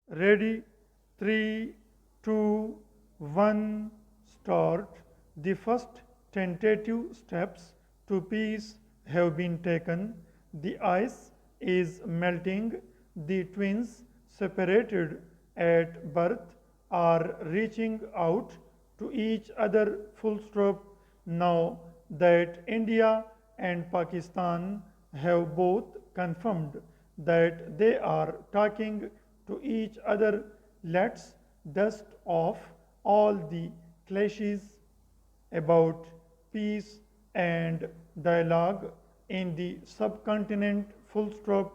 Ready? 3, 2, 1, start. The first tentative steps to peace have been taken. The ice is melting. The twins, separated at birth, are reaching out to each other. Full stop. Now that India and Pakistan have both confirmed that they are talking to each other, let's dust off all the cliches about peace and dialogue in the subcontinent. Full stop.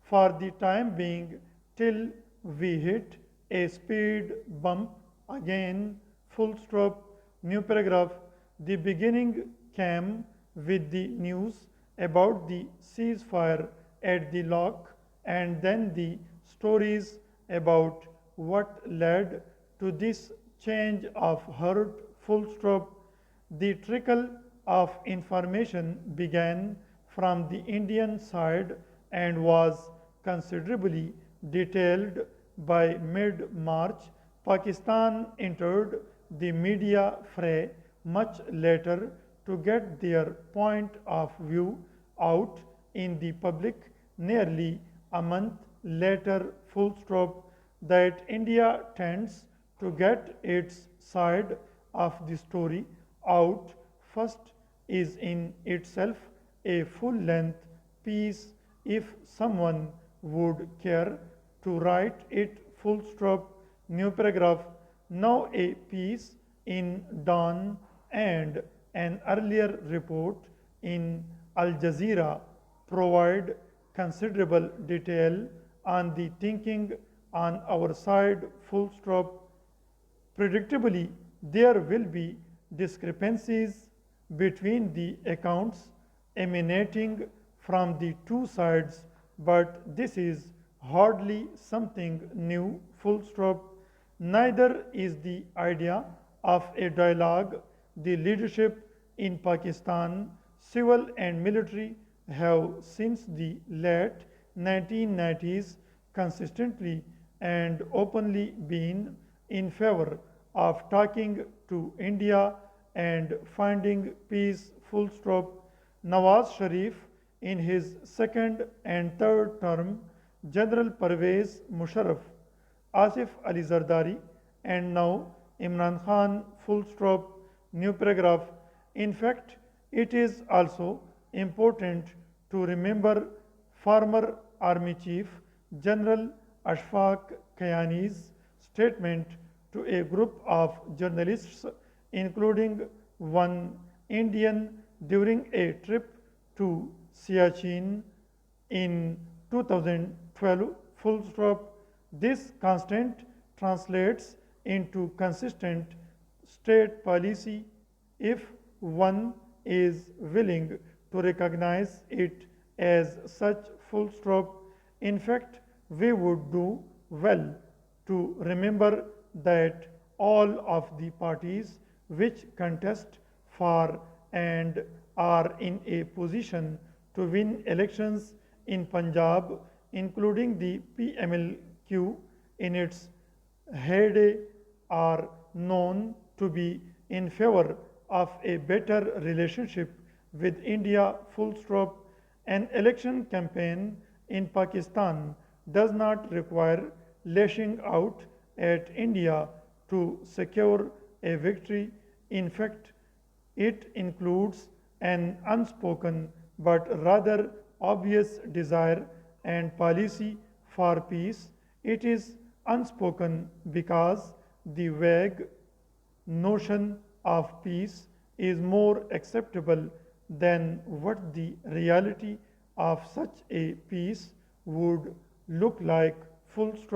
For the time being, till we hit a speed bump again. Full stop. New paragraph. The beginning came with the news about the ceasefire at the lock, and then the stories about what led to this change of heart. Full stop. The trickle of information began from the Indian side and was considerably detailed. By mid-March, Pakistan entered the media fray much later to get their point of view out in the public. Nearly a month later, full stop, that India tends to get its side of the story out first is in itself a full-length piece if someone would care to write it. Full stop. New paragraph. Now a piece in Dawn and an earlier report in Al Jazeera provide considerable detail on the thinking on our side. Full stop. Predictably, there will be discrepancies between the accounts emanating from the two sides, but this is hardly something new. Full stop. Neither is the idea of a dialogue. The leadership in Pakistan, civil and military, have since the late 1990s consistently and openly been in favor of talking to India and finding peace. Full stop. Nawaz Sharif in his second and third term, General Pervez Musharraf, Asif Ali Zardari, and now Imran Khan. Full stop. New paragraph. In fact, it is also important to remember former Army Chief General Ashfaq Kayani's statement to a group of journalists, including one Indian, during a trip to Siachen in 2012. Full stop. This constant translates into consistent state policy if one is willing to recognize it as such. Full stop. In fact, we would do well to remember that all of the parties which contest for and are in a position to win elections in Punjab, including the PMLQ in its heyday, are known to be in favor of a better relationship with India. Full stop. An election campaign in Pakistan does not require lashing out at India to secure a victory. In fact, it includes an unspoken but rather obvious desire and policy for peace. It is unspoken because the vague notion of peace is more acceptable than what the reality of such a peace would look like. Full stop.